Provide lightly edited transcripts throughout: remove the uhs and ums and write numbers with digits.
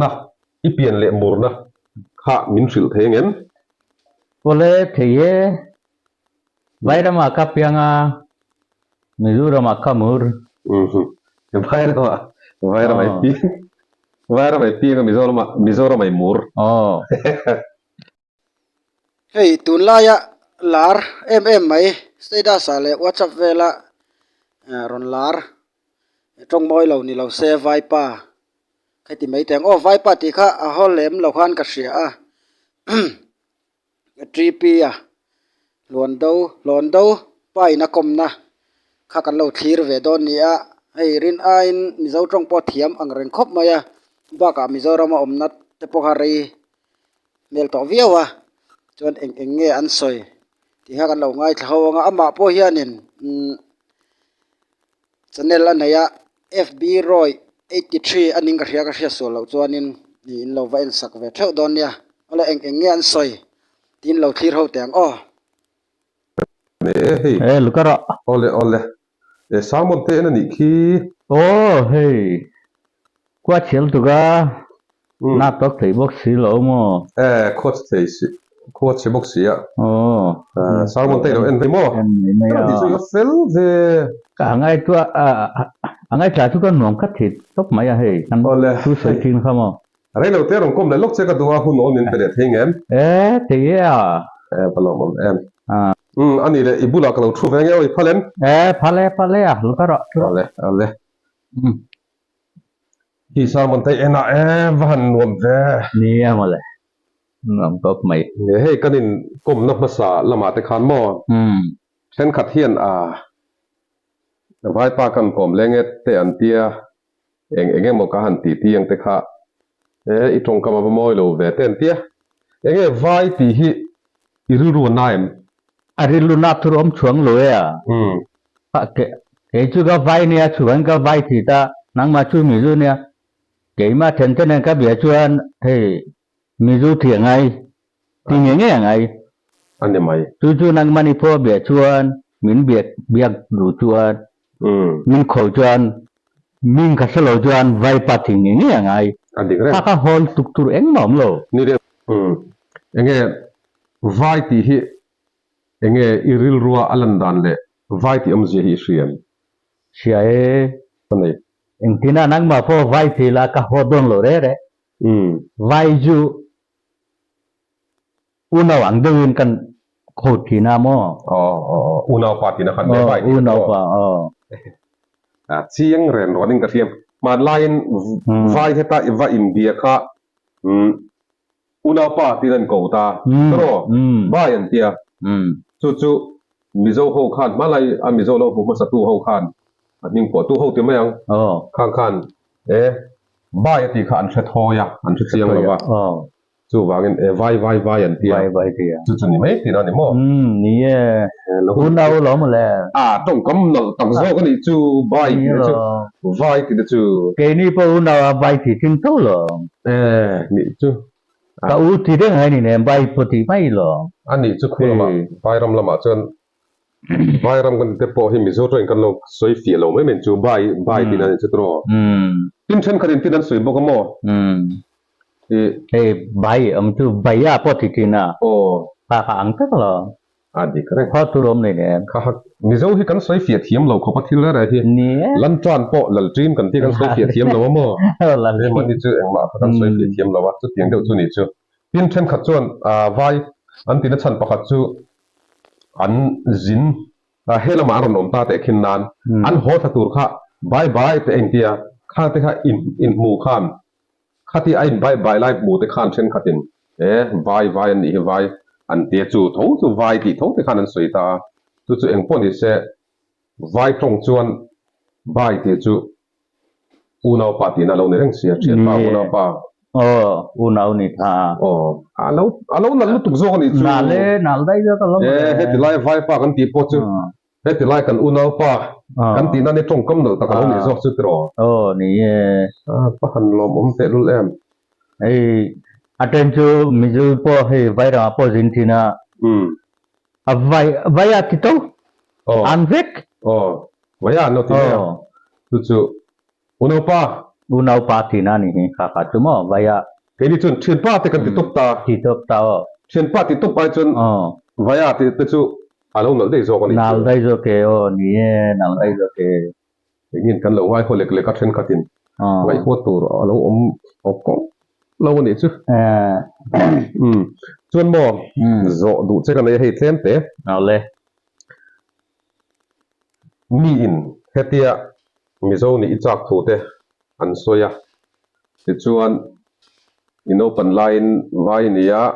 na ipian le mur na kha min thil thengen pole theye vairama kapianga mizurama kamur vai ra mai pi ga mizora mai mur hei tun la ya lar mai seda sale whatsapp vela ron lar trong moi lo ni lo se vai pa khai ti mai teng o vai pa ti kha a hol lem lo khan ka sia a 3p a lon do pai na kom na kha kan lo thlir ve don ni a hei rin a in mizo trong po thiam ang reng khop maya ba ka mizoram om nat te po ha rei mel to viawa chuan eng nge an soi ti ha kan lo ngai thlawanga ama po hianin channel anaya FB Roy 83 aning ka hria so lo chuanin ni in lo va en sak ve theu don ya ola eng nge an soi tin lo thlir ho teng hey lukara ole samon te na ni khi hey qua chel tuga na tok thei box si lo mo coach se box ya samon te lo en mo ne ya di so yo fel de ka ngai tu angai cha tu kan nom khat thit top mai ya hey kan tu sai tin khamo re lo te rong kom le lok che ka duwa hun on in pe thingen te ya palom em ani le ibula ka lo thu ve nge oi phalen phale ya lukara ole hi samon te ena van nom ve ni ya male nom top mai he kanin kom na masa lama te khan mo sen khat hian vai pa kan kom lenge te an tia enge mo ka han ti tiang te kha I tong kama moi lo ve ten tia enge vai ti hi iru naim ari luna turom chuang lo ya pa ke chu ga vai ne chuan ga vai thi ta nang ma chu mi zu ne ke ma then ten ka bia chuan hey mi zu thiang ai ti nge ngai an mai chu nang mani pho bia chuan min biak du chuan min khol chuan min ka selo chuan vai pa thi nge ngai an ding re ka hol tuk tur eng nom lo ni re enge vai ti hi enge iril ruwa alan dan le vai ti amje hi hriam sia panai eng tina nang ma pho vai thi la ka hodon lo re vai ju una wang dewin kan khot thi na mo una pa ti na khan me vai una pa chiang ren roning ka thiam ma line vai heta va india kha una pa ti nan ko ta tro vai an tia chu mizo ho khan malai a mizo lo hu ma sa tu ho khan aning po tu ho ti mayang khan vai ti khan the thoya an thu chiang lo wa chu wangin vai an tia vai tia chu ni mai ti na ni mo ni una lo mo le tong kam nal tang zo ka ni chu vai ti chu ke ni po una vai ti tin to lo ni chu ka u ti de ngai ni ne vai po ti mai lo ani chu khula ma vai ram lama chon vai ram kan te po hi mi zo toin kan lo soi fi lo mai men chu vai ti na chu tro tin chen kharin tin an soi bo ka mo vai chu vai ya po ti ti na ka ang tak lo adi kare kho tu rom nei ne kha mi zo hi kan soi fi thiam lo kho pa thil ra hi ni lan tran po lal trim kan ti kan soi fi thiam lo mo lan le man ni chu eng ma kan soi fi thiam lo wa chu tiang deuh chu ni chu tin chen khat chuan vai an tin chan pakhat chu an zin helama ron om ta te khin nan an ho tha tur kha bye te eng tia kha te kha in mu khan khati ai bye lai mu te khan chen khatin vai an ni vai an tia chu tho chu vai ti tho te khan an soi ta chu eng pon ni se vai tong chuan vai te chu unau pa ti na lo ne reng sia chen pa unau pa unau ni tha alo na lu tuk zo ni chu nal dai jo ka lo he ti lai vai pa kan ti po chu he ti lai kan unau pa kan ti na ni tong kam no ta ka lo ni zo chu tro ni pa han lo mom te lul em aten chu mi ju po he vai ra po jin thina vai a ti to an vek vai a no ti chu unau pa unau party na ni kha chumo vaya cái đi chun thiền pa thì cần tiếp tục ta ti top tao thiền pa tiếp tục bài chun vaya thì tự chu alo nó để rồi còn nal dai zo ke o ni nal dai zo ke tự nhiên cần lâu vai hồi lệ lệ cắt chân cắt tin vậy hốt tù alo om con lâu này chứ chun mò rõ đủ chứ cái này hay thêm thế nào le mi in hết tiệt mi zo ni chak thu te an soya ti chuan in open line vai nia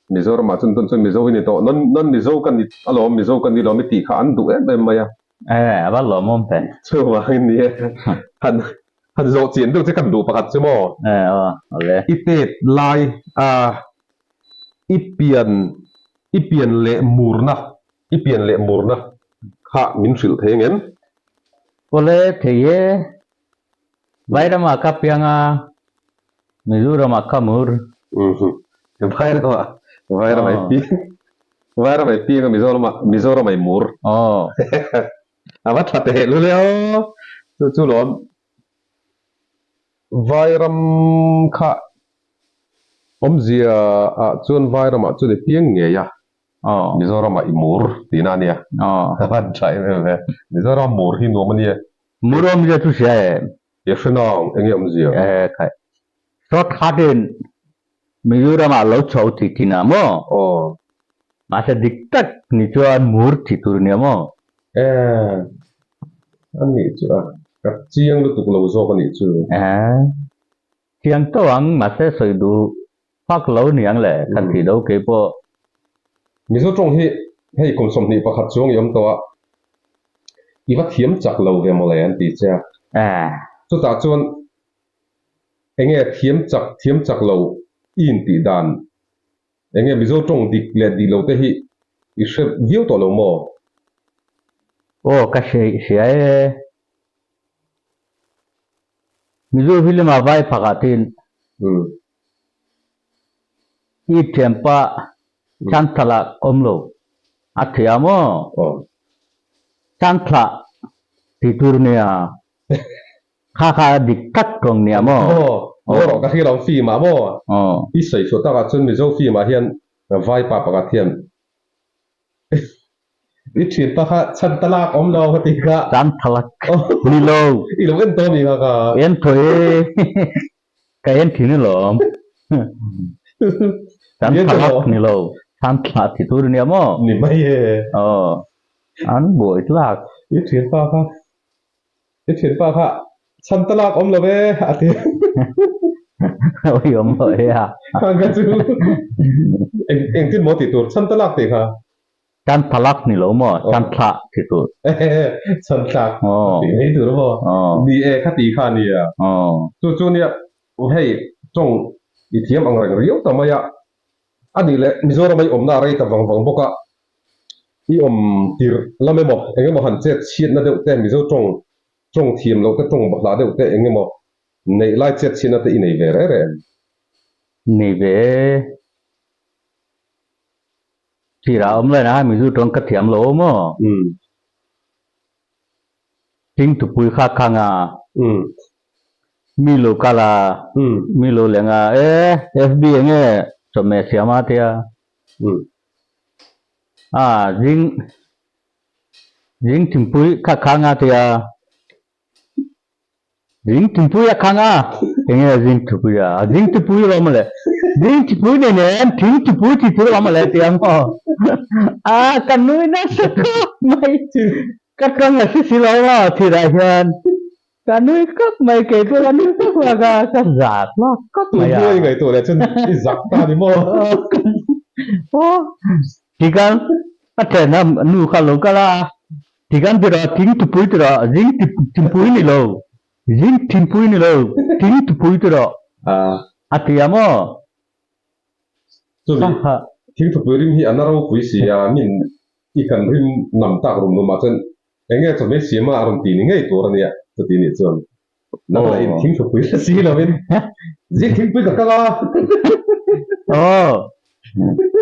Mizoram ma chun chun Mizo ni to non Mizo kan ni alo Mizo kan ni lo mi ti kha an du em maya ba lo mom pe chu wa ni han zo chien du che kan du pakhat chu mo le itet lai ipian le murna kha min sil thengen Boleh theye Vaira ma kapianga Mizura ma kamur Vaira mai pi Mizoram mai mur amat hate lu leo chu lom Vairam kha omzia chuan Vairam chu le piang nge ya Mizoram mai mur tinania amat trai ve Mizoram mur hi no mania Murom je tu sia ye shnong enge omzia khai Sot khaden Mizura ma lo chau ti tinamo masa diktat ni chuan mur ti turnia mo ani chu ka chiang lu tuk lo zo ka ni chu chiang to ang masa soi du phak lo niang le kan ti do ke po mi zo trong hi hei kom som ni pakhat chuang yom to iwa thiam chak lo ve mo le an ti cha chu ta chuan enge thiam chak lo in ti dan enge mi zo trong dik le di lo te hi I shep view to lo mo ka sia Mizu film avai phakatin I tempa chantala omlo athiamo chantla titurnia kha diktat kong niamo ro ka hi lo fi ma mo I sei so ta ka chun mi zo fi ma hian vai pa ka thiam I thin pa kha chantalak om lo ka ti ka chantalak ni lo I lo en to mi ka en thoi ka en thin lo chantalak ni lo chantla titurnia mo ni mai e an boi tlak I thin pa kha chantalak om lo ve ati ôi ông ơi ang ka chu eng tin mo ti tur chantalak te kha chantalak ni lo mo chantla titur chantalak ti nei tur mo ni e kha ti kha ni ya chu ni hei chong I thiam ang rang riau ta maya ani le Mizoram mai om na rei ta wang boka I om tir lame mo enge mo han chet chiat na deuh te Mizo chong thiam lo te chong bakla deuh te enge mo nei lai chet china te I nei ve re nei ve chỉ là ông lên á mình du trong cái thiểm lỗ mà chính tụ bùi khắc khang Milo kala Milo lenga FB nghe cho mẹ xem á thì dính tìm bùi khắc khang thì dính tìm bùi khang nghe dính tụ bùi rồi mà lẽ dính tụ bùi này nè em dính tụ bùi thì tụ mà lẽ tiếng mà cần nuôi nó sẽ mày các con là xí lâu mà thì đại hơn cần nuôi các mày kể tôi là nuôi các là cái giả nó các mày nuôi người tuổi này chân giặc ta đi mua thì kan ada nam nu kalau kala thì kan bira ting tu pui tu ra jing tim pui ni lo jing tim pui ni lo ting tu pui tu ra atiamo so ting tu pui rim hi anaro pui si min ikan rim nam tak rum no ma chen enge so me si ma aron ti ni ngai to ran ya to ti ni chon na la in ting tu pui si lo min jing ting pui ka kala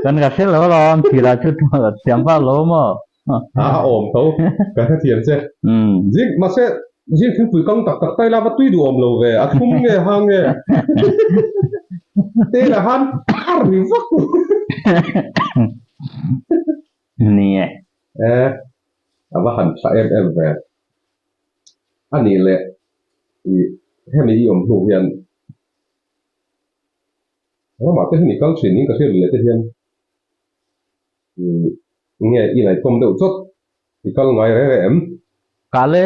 kan kasi lo lo tira chút tiệm ba lo mà ôm tấu cái thiền chứ dính mà sẽ riêng thằng phủi căng tắc tay la bắt tuy đủ om lâu về à không nghe hang nghe thế là han ar mi vắc nè à và hẳn phải em về anh này lệ thì theo mình om đủ hiện nó mà cái này căng chuyện những cái chuyện lệ thế hiện nghe ý này công đầu chốt thì căng ngoài đấy em kale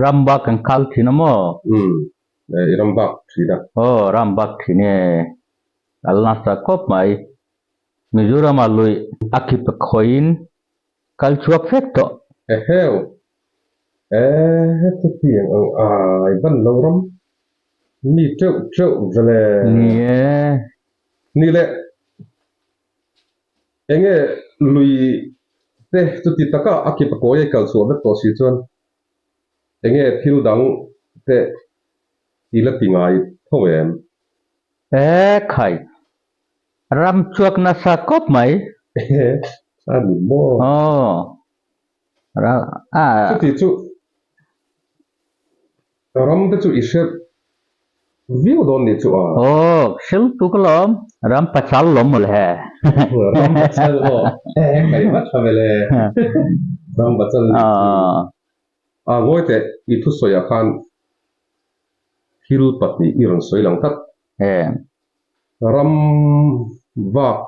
rambak kan kal thinamo iram bak thida oh rambak thine alna sa kop mai mizoram alui akip khoin kal chuak fet to heo hết tiền ai vẫn lâu lắm ni trâu về nie ni lệ anh ấy lui thế tụi ti taka akip ko ye kal so bet to si chuan anh ấy thil dang thế ti la ti ngai thôi em khai ram chuak na sa kop mai anh mo oh tụi ti chu ram te chu isep view don ni chu oh sil tu kolom ram pachal lom mul hai ram bachal kai mat famele ram bachal ngoi te I thu soya khan hil patni iron soi lang tak ram vak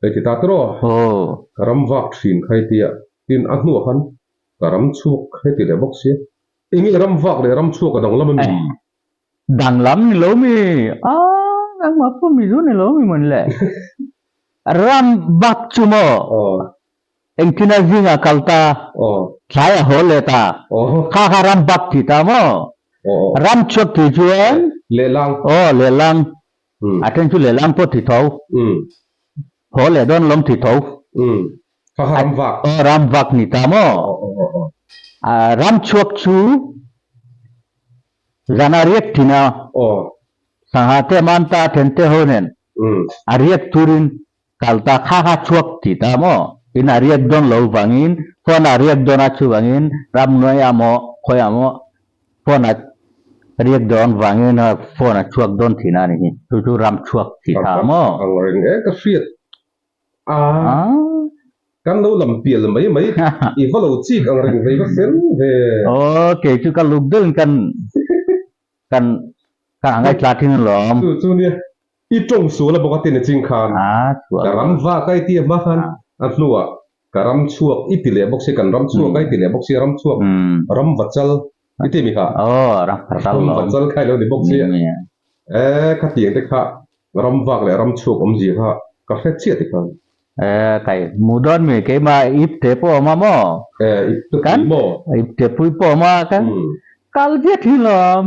te ti ta tro oh ram vak thin khai tia tin a hnu khan ram chuk khai ti le bok si ingi ram vak le ram chuk adang lam mi dang lam ni lo mi ang ma pu mi zu ni lo mi mon le ram bak chumo eng kina zinga kalta saya hole ta kha ram bak ti ta mo ram chok ti chuan le lang le lang aten chu le lang po ti thau hole don lom ti thau kha ram vak ram vak ni ta mo ram chok chu zanariek tina sahate manta tente honen ariek turin kalta kha chok ti ta mo in ariek don lo wangin phone ariek don achu wangin ram noi amo khoi amo phone ariek don wangin phone chuak don thina ni tu ram chuak ti ta mo angring ka fiat kan lo lam pial mai I follow chi angring ve ba sen ve okay chu ka luk dul kan angai tlatin lom chu ni I trong su la bokati ne ching khan ram va kai ti ma khan atlua karam chuak I ti le bok se kan ram chuak kai ti le bok se ram chuak ram vachal iti mi kha ram vachal vachal khai lo ni bok se ka ti te kha ram vak le ram chuak om ji kha ka fet chi ti khan kai mudon mi ke ma ip te po ma mo kan ip te pui po ma kan kal je thi lom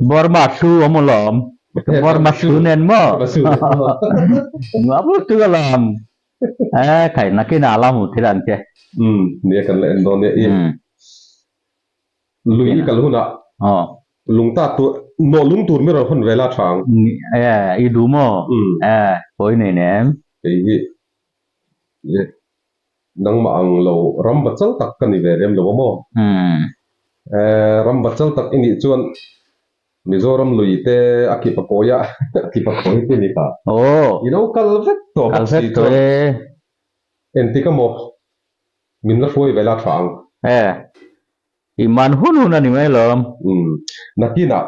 bor ma su om lom bor ma su nen mo ngapu tu lom kai nakina alam uthiran ke ne kan le don ne lui kal huna lungta tu no lung tur mi ro hon vela thang I du mo poi nei nem nang ma ang lo ram bachal tak kan ni ve rem lo mo ram bachal tak ini chuan Mizoram lui te akipakoya akipakoi te ni ka kal vek to si to entika mo min la foi vela thang iman hun na ni mai lom nakina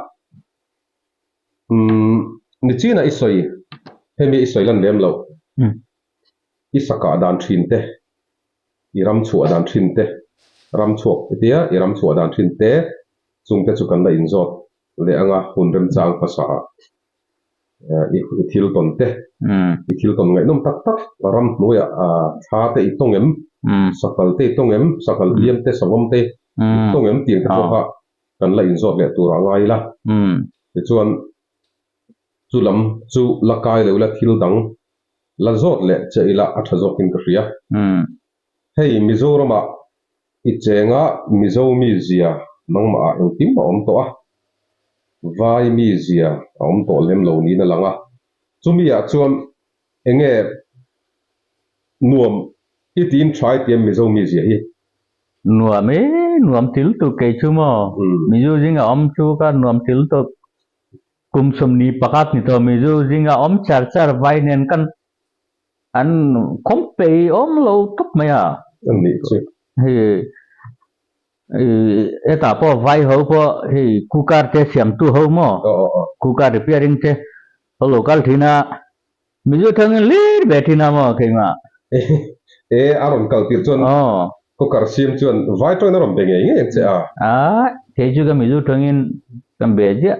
ni china isoi hemi isoi lan lem lo isaka dan thin te iram chu dan thin te ram chu tia iram chu dan thin te chungte chu kan la inzot le anga hunrem chang pasa I thil ton te I thil ton ngai nom tak tak ram nuya tha te itongem sakal liam te sawam te itongem tiang te kha kan la inzot le tura ngai la te chuan chulam chu lakai le la thil dang la zot le chaila athazok in ka ria hei Mizorama I chenga Mizomi zia nangma engtim ma om to vai mi zia om to lem lo ni na langa chumia chuan enge nuam I tin try tiam Mizomi zia hi nuam nuam til tu ke chu mo mizu jinga om chu ka nuam til tu kum som ni pakat ni to mizu jinga om char vai nen kan an kom pe om lo tup maya anh đi chứ hi eta po vai ho po hi kukar te siam tu ho mo kukar repairing te local thina mizu thang lir be thina mo ke ma aron kal tir chuan ko kar sim chuan vai toi na rom be nge nge che te chu ga mizu thangin kam be je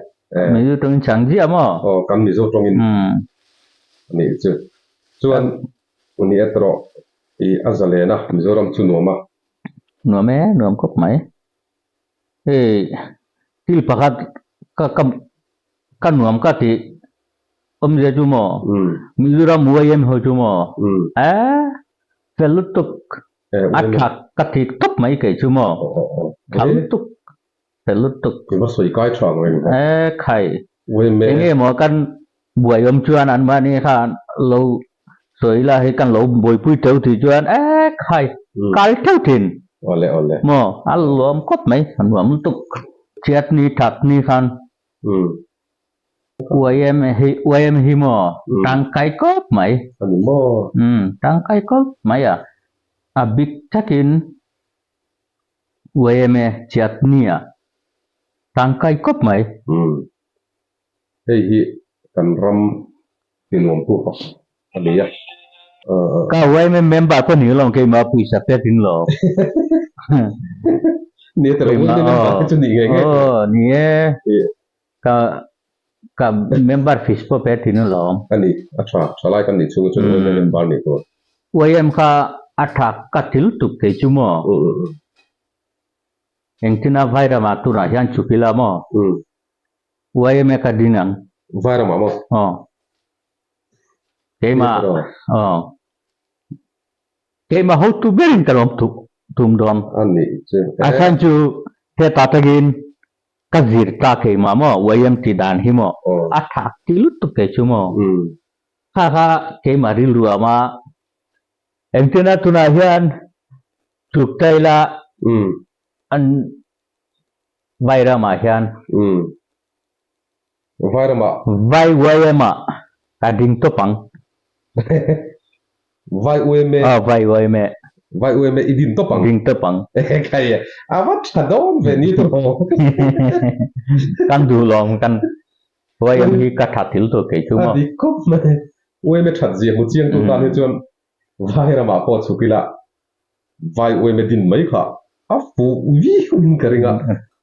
mizu thangin changji amo kan mizo tongin ni chu chuan uni etro I azalena mizoram chu noma nuam kop mai til pakat ka nuam ka ti je chu mo mizoram muayem ho chu mo felutuk athak ka ti top mai ke chu mo felutuk ki ma soi kai thang ren khai we me nge mo kan buayom chuan an ma ni khan lo soi la he kan lo boi pui teu thì chuan khai kal teu thin ole mo al lom kop mai an nuam tuk chiat ni thak ni khan uayem hi mo tang kai kop mai ani mo tang kai kop mai a big takin uayem chiat ni tang kai kop mai hey hi kan ram tinom tu ko ani ya ka uayem member ko ni long ke ma pui sa pe tin lo ni tero ni member chu ni nge ni ka member fish po pe tin lo ani acha salai kan ni chu chu member ni to uayem ka athak ka til tuk ke chu mo engtina vaira ma tu na hian chukila mo uayem ka dinang vaira ma mo Kema ho tu berin kalom tum dom ani chu asan chu te tatagin kazir ta ke ma mo wayam ti dan hi mo athak ti lut tu ke chu mo ha ke maril ruwa ma engtina tuna hian chuk taila an vaira ma hian vaira ma vai wayama kading to pang vai ueme vai ueme idin topang ding topang kaya awat sadom veni to kan du long kan wayam hi ka thatil to ke chu mo adi kop me ueme that ji mu chiang tu tan hi chuan vai ra ma po chukila vai ueme din mai kha a fu wi hun karinga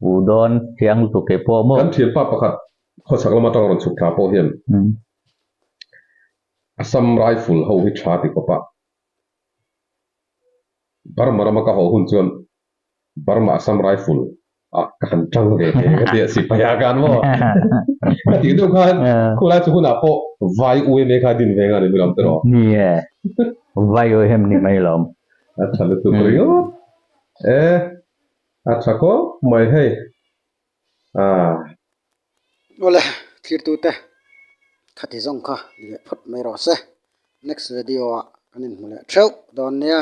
u don chiang tu ke po mo kan thian pa pakhat kho sakla ma tang ron chuk tha po hian Assam rifle ho hi thati kopa Burma rama ka ho hun chuan Burma Assam rifle kan tang ve ka ti si pa ya kan mo ka ti do khan khula chu na po vai uwe me kha din ve nga ni ram tro ni vai o hem ni mai lom acha le tu rio acha ko mai hey ole thir tu te khati zong kha phut mai ro se next video kanin mule theu don nia